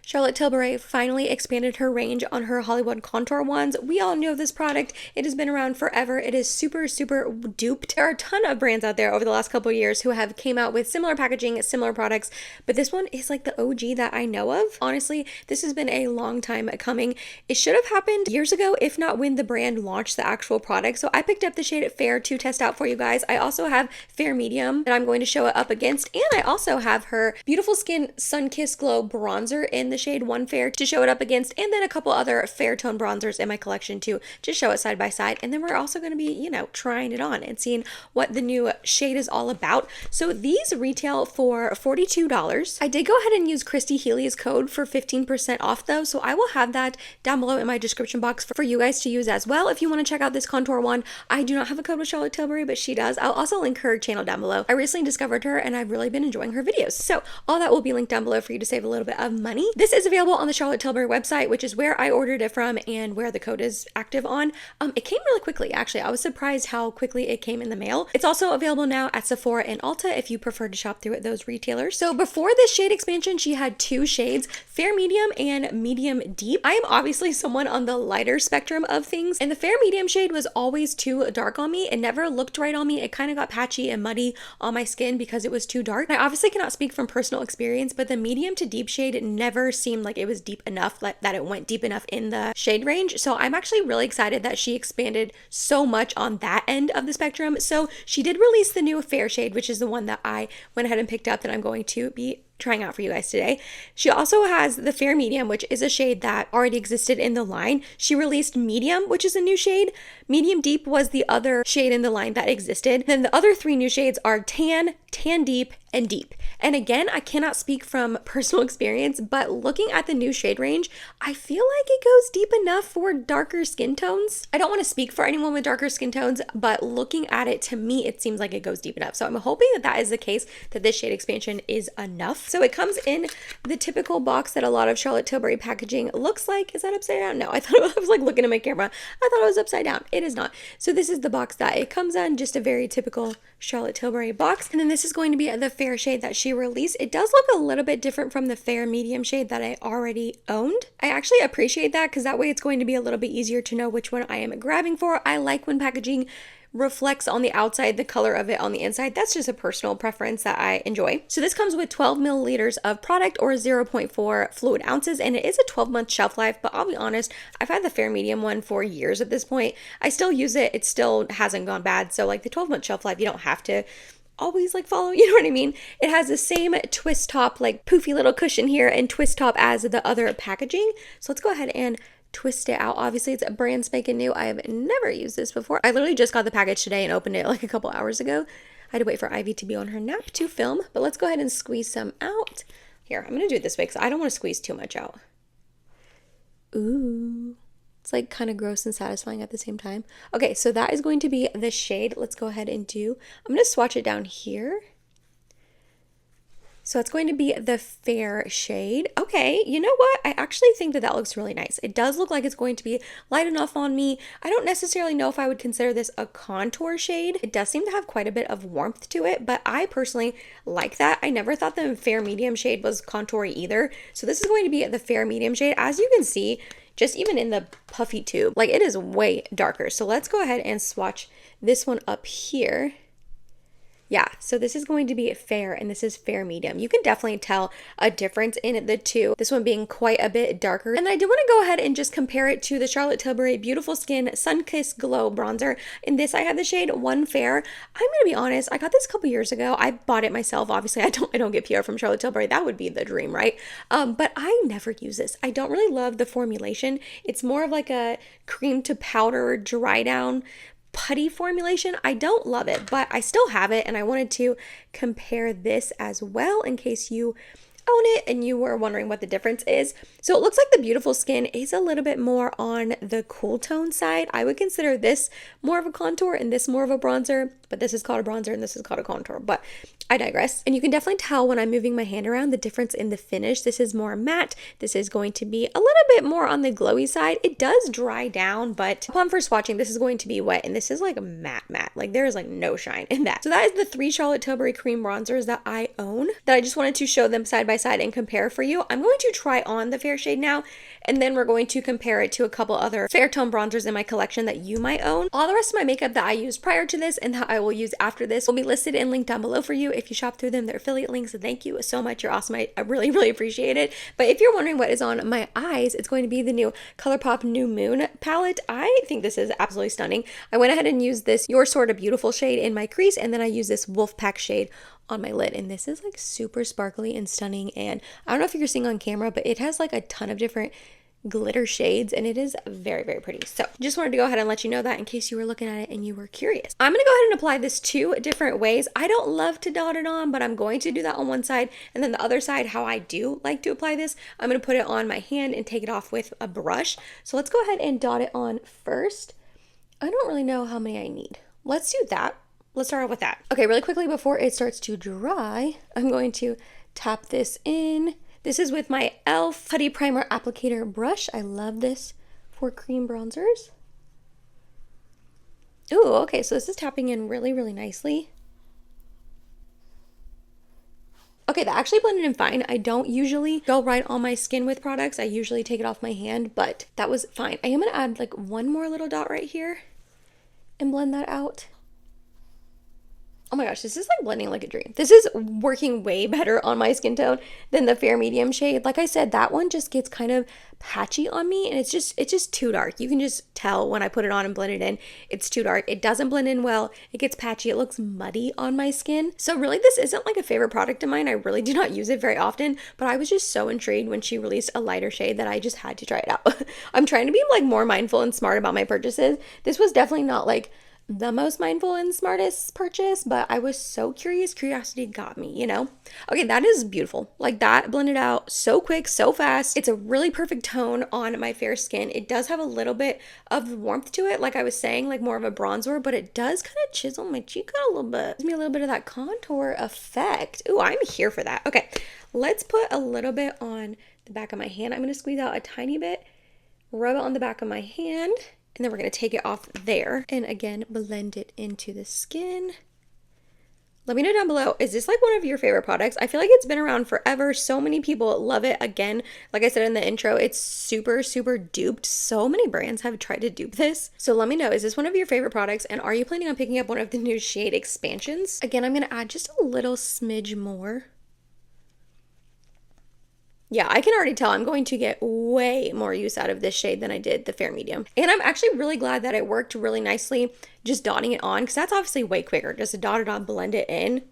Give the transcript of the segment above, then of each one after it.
Charlotte Tilbury finally expanded her range on her Hollywood contour ones. We all know this product. It has been around forever. It is super, super duped. There are a ton of brands out there over the last couple of years who have came out with similar packaging, similar products, but this one is like the OG that I know of. Honestly, this has been a long time coming. It should have happened years ago, if not when the brand launched the actual product. So I picked up the shade Fair to test out for you guys. I also have Fair Medium that I'm going to show it up against, and I also have her Beautiful Skin Sun Kiss Glow bronzer in the shade One Fair to show it up against, and then a couple other fair tone bronzers in my collection to just show it side by side. And then we're also going to be, you know, trying it on and seeing what the new shade is all about. So these retail for $42. I did go ahead and use Christy Healy's code for 15% off though, so I will have that down below in my description box for you guys to use as well if you want to check out this contour one. I do not have a code with Charlotte Tilbury, but she does. I'll also link her channel down below. I recently discovered her and I've really been enjoying her videos. So all that will be linked down below for you to save a little bit of money. This is available on the Charlotte Tilbury website, which is where I ordered it from and where the code is active on. It came really quickly, actually. I was surprised how quickly it came in the mail. It's also available now at Sephora and Ulta if you prefer to shop through those retailers. So before this shade expansion, she had two shades, Fair Medium and Medium Deep. I am obviously someone on the lighter spectrum of things, and the Fair Medium shade was always too dark on me. It never looked right on me. It kind of got patchy and muddy on my skin because it was too dark. I obviously cannot speak from personal experience, but the medium to deep shade never seemed like it was deep enough, like that it went deep enough in the shade range. So I'm actually really excited that she expanded so much on that end of the spectrum. So she did release the new Fair shade, which is the one that I went ahead and picked up that I'm going to be trying out for you guys today. She also has the Fair Medium, which is a shade that already existed in the line. She released Medium, which is a new shade. Medium Deep was the other shade in the line that existed. Then the other three new shades are Tan, Tan Deep, and Deep. And again, I cannot speak from personal experience, but looking at the new shade range, I feel like it goes deep enough for darker skin tones. I don't want to speak for anyone with darker skin tones, but looking at it, to me, it seems like it goes deep enough. So I'm hoping that that is the case, that this shade expansion is enough. So it comes in the typical box that a lot of Charlotte Tilbury packaging looks like. Is that upside down? No, I thought I was like looking at my camera. I thought it was upside down. It is not. So this is the box that it comes in, just a very typical Charlotte Tilbury box. And then this is going to be the Fair shade that she released. It does look a little bit different from the Fair Medium shade that I already owned. I actually appreciate that because that way it's going to be a little bit easier to know which one I am grabbing for. I like when packaging reflects on the outside the color of it on the inside. That's just a personal preference that I enjoy. So this comes with 12 milliliters of product or 0.4 fluid ounces, and it is a 12-month shelf life, but I'll be honest, I've had the Fair Medium one for years at this point. I still use it. It still hasn't gone bad. So like the 12-month shelf life, you don't have to always like follow, you know what I mean? It has the same twist top, like poofy little cushion here and twist top as the other packaging. So let's go ahead and twist it out. Obviously it's a brand spanking new. I have never used this before. I literally just got the package today and opened it like a couple hours ago. I had to wait for Ivy to be on her nap to film, but let's go ahead and squeeze some out. Here, I'm gonna do it this way because I don't want to squeeze too much out. Ooh. It's like kind of gross and satisfying at the same time. Okay, so that is going to be the shade. Let's go ahead and I'm going to swatch it down here. So it's going to be the Fair shade. Okay, you know what? I actually think that looks really nice. It does look like it's going to be light enough on me. I don't necessarily know if I would consider this a contour shade. It does seem to have quite a bit of warmth to it, but I personally like that. I never thought the Fair Medium shade was contoury either. So this is going to be the Fair Medium shade. As you can see, just even in the puffy tube, like it is way darker. So let's go ahead and swatch this one up here. Yeah, so this is going to be Fair and this is Fair Medium. You can definitely tell a difference in the two, this one being quite a bit darker. And I did want to go ahead and just compare it to the Charlotte Tilbury Beautiful Skin Sun Kiss Glow Bronzer. In this, I had the shade One Fair. I'm going to be honest, I got this a couple years ago. I bought it myself. Obviously, I don't get PR from Charlotte Tilbury. That would be the dream, right? But I never use this. I don't really love the formulation. It's more of like a cream to powder dry down putty formulation. I don't love it, but I still have it, and I wanted to compare this as well in case you own it and you were wondering what the difference is. So it looks like the Beautiful Skin is a little bit more on the cool tone side. I would consider this more of a contour and this more of a bronzer, but this is called a bronzer and this is called a contour. But I digress. And you can definitely tell when I'm moving my hand around the difference in the finish. This is more matte. This is going to be a little bit more on the glowy side. It does dry down, but upon first swatching, this is going to be wet, and this is like a matte. Like there is like no shine in that. So that is the 3 Charlotte Tilbury cream bronzers that I own, that I just wanted to show them side by side and compare for you. I'm going to try on the fair shade now, and then we're going to compare it to a couple other fair tone bronzers in my collection that you might own. All the rest of my makeup that I used prior to this and that I will use after this will be listed and linked down below for you. If you shop through them, they're affiliate links. Thank you so much. You're awesome. I really, really appreciate it. But if you're wondering what is on my eyes, it's going to be the new ColourPop New Moon palette. I think this is absolutely stunning. I went ahead and used this Your Sort of Beautiful shade in my crease, and then I used this Wolfpack shade on my lid, and this is like super sparkly and stunning. And I don't know if you're seeing on camera, but it has like a ton of different glitter shades, and it is very, very pretty. So just wanted to go ahead and let you know that in case you were looking at it and you were curious. I'm going to go ahead and apply this 2 different ways. I don't love to dot it on, but I'm going to do that on one side, and then the other side, how I do like to apply this, I'm going to put it on my hand and take it off with a brush. So let's go ahead and dot it on first. I don't really know how many I need. Let's do that. Let's start off with that. Okay, really quickly before it starts to dry, I'm going to tap this in. This is with my e.l.f. Putty Primer Applicator brush. I love this for cream bronzers. Ooh, okay, so this is tapping in really, really nicely. Okay, that actually blended in fine. I don't usually go right on my skin with products. I usually take it off my hand, but that was fine. I am gonna add like one more little dot right here and blend that out. Oh my gosh, this is like blending like a dream. This is working way better on my skin tone than the fair medium shade. Like I said, that one just gets kind of patchy on me, and it's just too dark. You can just tell when I put it on and blend it in, it's too dark. It doesn't blend in well. It gets patchy. It looks muddy on my skin. So really, this isn't like a favorite product of mine. I really do not use it very often, but I was just so intrigued when she released a lighter shade that I just had to try it out. I'm trying to be like more mindful and smart about my purchases. This was definitely not like the most mindful and smartest purchase, but I was so curious. Curiosity got me, you know? Okay, that is beautiful. Like that blended out so quick, so fast. It's a really perfect tone on my fair skin. It does have a little bit of warmth to it, like I was saying, like more of a bronzer, but it does kind of chisel my cheek out a little bit. Gives me a little bit of that contour effect. Ooh, I'm here for that. Okay, let's put a little bit on the back of my hand. I'm gonna squeeze out a tiny bit, rub it on the back of my hand, and then we're going to take it off there and again blend it into the skin. Let me know down below, is this like one of your favorite products? I feel like it's been around forever. So many people love it. Again, like I said in the intro, it's super, super duped. So many brands have tried to dupe this. So let me know, is this one of your favorite products, and are you planning on picking up one of the new shade expansions? Again, I'm going to add just a little smidge more. Yeah, I can already tell I'm going to get way more use out of this shade than I did the fair medium. And I'm actually really glad that it worked really nicely just dotting it on, because that's obviously way quicker, just to dot it on, blend it in.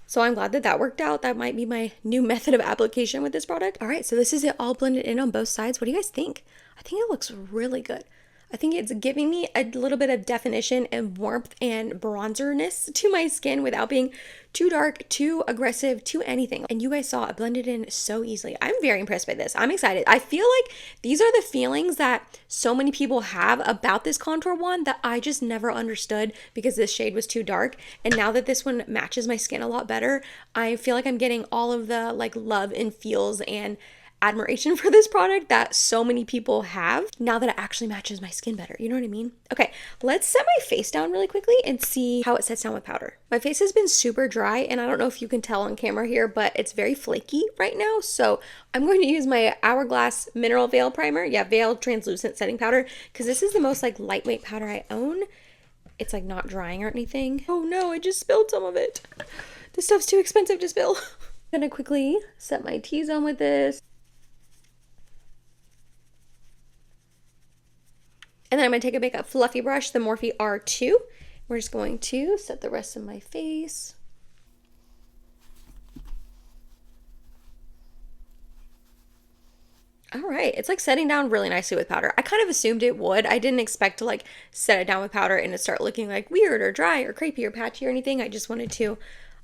So I'm glad that that worked out. That might be my new method of application with this product. All right, so this is it all blended in on both sides. What do you guys think? I think it looks really good. I think it's giving me a little bit of definition and warmth and bronzerness to my skin without being too dark, too aggressive, too anything. And you guys saw it blended in so easily. I'm very impressed by this. I'm excited. I feel like these are the feelings that so many people have about this contour one that I just never understood because this shade was too dark. And now that this one matches my skin a lot better, I feel like I'm getting all of the like love and feels and admiration for this product that so many people have now that it actually matches my skin better. You know what I mean? Okay, let's set my face down really quickly and see how it sets down with powder. My face has been super dry, and I don't know if you can tell on camera here, but it's very flaky right now. So I'm going to use my Hourglass Mineral Veil Primer. Yeah, Veil Translucent Setting Powder, because this is the most like lightweight powder I own. It's like not drying or anything. Oh no, I just spilled some of it. This stuff's too expensive to spill. I'm gonna quickly set my T-zone with this. And then I'm going to take a big fluffy brush, the Morphe R2. We're just going to set the rest of my face. All right, it's like setting down really nicely with powder. I kind of assumed it would. I didn't expect to like set it down with powder and it start looking like weird or dry or crepey or patchy or anything. I just wanted to,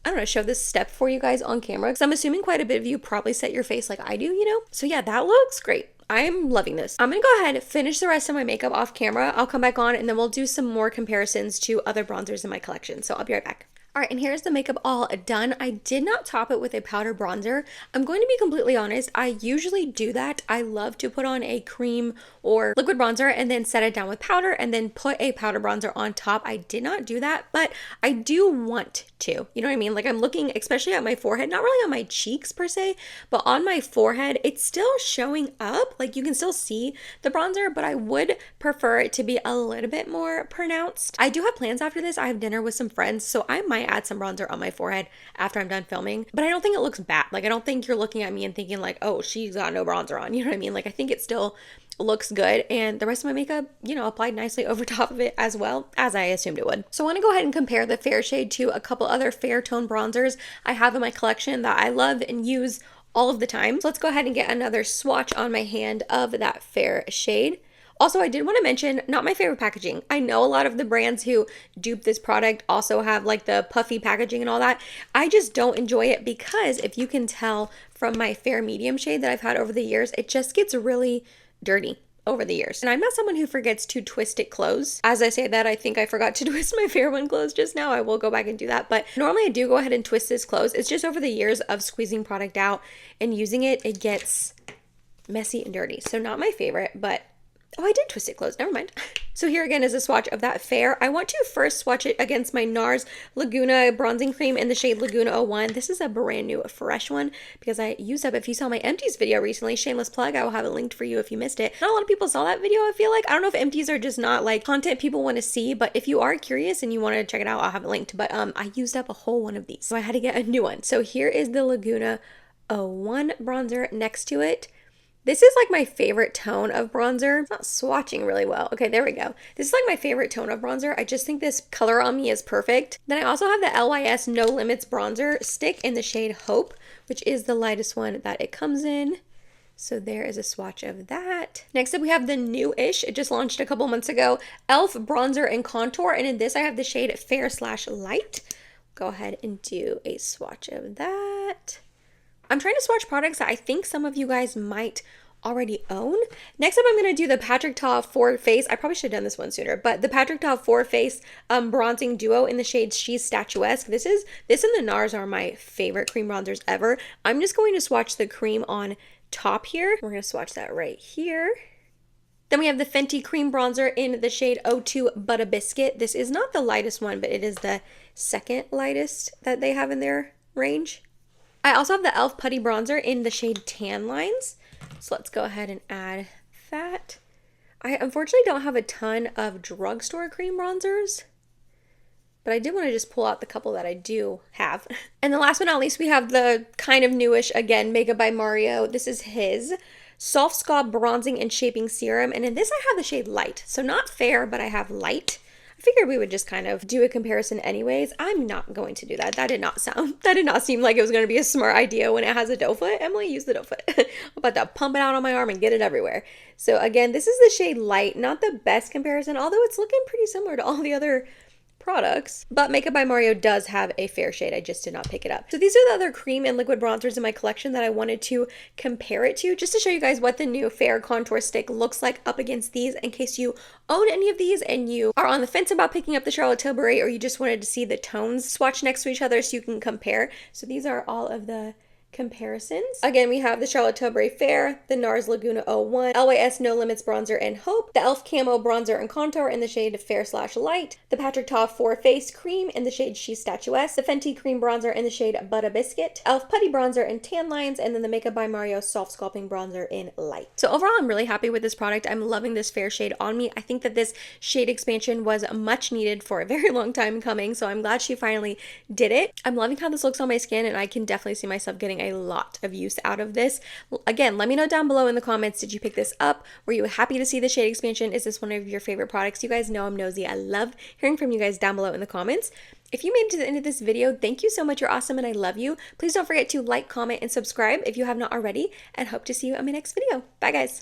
I don't know, show this step for you guys on camera, because I'm assuming quite a bit of you probably set your face like I do, you know? So yeah, that looks great. I'm loving this. I'm gonna go ahead and finish the rest of my makeup off camera. I'll come back on and then we'll do some more comparisons to other bronzers in my collection. So I'll be right back. All right, and here's the makeup all done. I did not top it with a powder bronzer. I'm going to be completely honest, I usually do that. I love to put on a cream or liquid bronzer and then set it down with powder and then put a powder bronzer on top. I did not do that, but I do want to. You know what I mean? Like I'm looking especially at my forehead, not really on my cheeks per se, but on my forehead, it's still showing up. Like you can still see the bronzer, but I would prefer it to be a little bit more pronounced. I do have plans after this. I have dinner with some friends, so I might add some bronzer on my forehead after I'm done filming, but I don't think it looks bad. Like I don't think you're looking at me and thinking like, oh, she's got no bronzer on. You know what I mean? Like I think it still looks good, and the rest of my makeup, you know, applied nicely over top of it as well as I assumed it would. So I want to go ahead and compare the fair shade to a couple other fair tone bronzers I have in my collection that I love and use all of the time. So let's go ahead and get another swatch on my hand of that fair shade. Also, I did want to mention, not my favorite packaging. I know a lot of the brands who dupe this product also have like the puffy packaging and all that. I just don't enjoy it because if you can tell from my fair medium shade that I've had over the years, it just gets really dirty over the years. And I'm not someone who forgets to twist it close. As I say that, I think I forgot to twist my fair one close just now. I will go back and do that. But normally I do go ahead and twist this close. It's just over the years of squeezing product out and using it, it gets messy and dirty. So not my favorite, but oh, I did twist it closed. Never mind. So here again is a swatch of that fair. I want to first swatch it against my NARS Laguna bronzing cream in the shade Laguna 01. This is a brand new, fresh one because I used up, if you saw my empties video recently, shameless plug, I will have it linked for you if you missed it. Not a lot of people saw that video, I feel like. I don't know if empties are just not like content people want to see, but if you are curious and you want to check it out, I'll have it linked. But I used up a whole one of these, so I had to get a new one. So here is the Laguna 01 bronzer next to it. This is like my favorite tone of bronzer. It's not swatching really well. Okay, there we go. This is like my favorite tone of bronzer. I just think this color on me is perfect. Then I also have the LYS No Limits bronzer stick in the shade Hope, which is the lightest one that it comes in. So there is a swatch of that. Next up, we have the new-ish, it just launched a couple months ago, e.l.f. bronzer and contour. And in this, I have the shade Fair/Light. Go ahead and do a swatch of that. I'm trying to swatch products that I think some of you guys might already own. Next up, I'm going to do the Patrick Ta 4 Face. I probably should have done this one sooner, but the Patrick Ta 4 Face bronzing duo in the shade She's Statuesque. This and the NARS are my favorite cream bronzers ever. I'm just going to swatch the cream on top here. We're going to swatch that right here. Then we have the Fenty cream bronzer in the shade 02 Butter Biscuit. This is not the lightest one, but it is the second lightest that they have in their range. I also have the e.l.f. Putty Bronzer in the shade Tan Lines. So let's go ahead and add that. I unfortunately don't have a ton of drugstore cream bronzers, but I did want to just pull out the couple that I do have. And then last but not least, we have the kind of newish, again, Makeup by Mario. This is his Soft Scalp Bronzing and Shaping Serum. And in this, I have the shade Light. So not fair, but I have light. Figured we would just kind of do a comparison anyways. I'm not going to do that. That did not seem like it was going to be a smart idea when it has a doe foot. Emily, use the doe foot. I'm about to pump it out on my arm and get it everywhere. So again, this is the shade Light. Not the best comparison, although it's looking pretty similar to all the other products, but Makeup by Mario does have a fair shade. I just did not pick it up. So these are the other cream and liquid bronzers in my collection that I wanted to compare it to, just to show you guys what the new fair contour stick looks like up against these, in case you own any of these and you are on the fence about picking up the Charlotte Tilbury, or you just wanted to see the tones swatch next to each other so you can compare. So these are all of the comparisons. Again, we have the Charlotte Tilbury Fair, the NARS Laguna 01, LYS No Limits Bronzer and Hope, the e.l.f. Camo Bronzer and Contour in the shade Fair/Light, the Patrick Ta 4 Face Cream in the shade She's Statuesque, the Fenty Cream Bronzer in the shade Butter Biscuit, e.l.f. Putty Bronzer and Tan Lines, and then the Makeup by Mario Soft Sculpting Bronzer in Light. So overall, I'm really happy with this product. I'm loving this fair shade on me. I think that this shade expansion was much needed for a very long time coming, so I'm glad she finally did it. I'm loving how this looks on my skin, and I can definitely see myself getting a lot of use out of this. Again, let me know down below in the comments, did you pick this up? Were you happy to see the shade expansion? Is this one of your favorite products? You guys know I'm nosy. I love hearing from you guys down below in the comments. If you made it to the end of this video, thank you so much. You're awesome and I love you. Please don't forget to like, comment, and subscribe if you have not already, and hope to see you in my next video. Bye guys.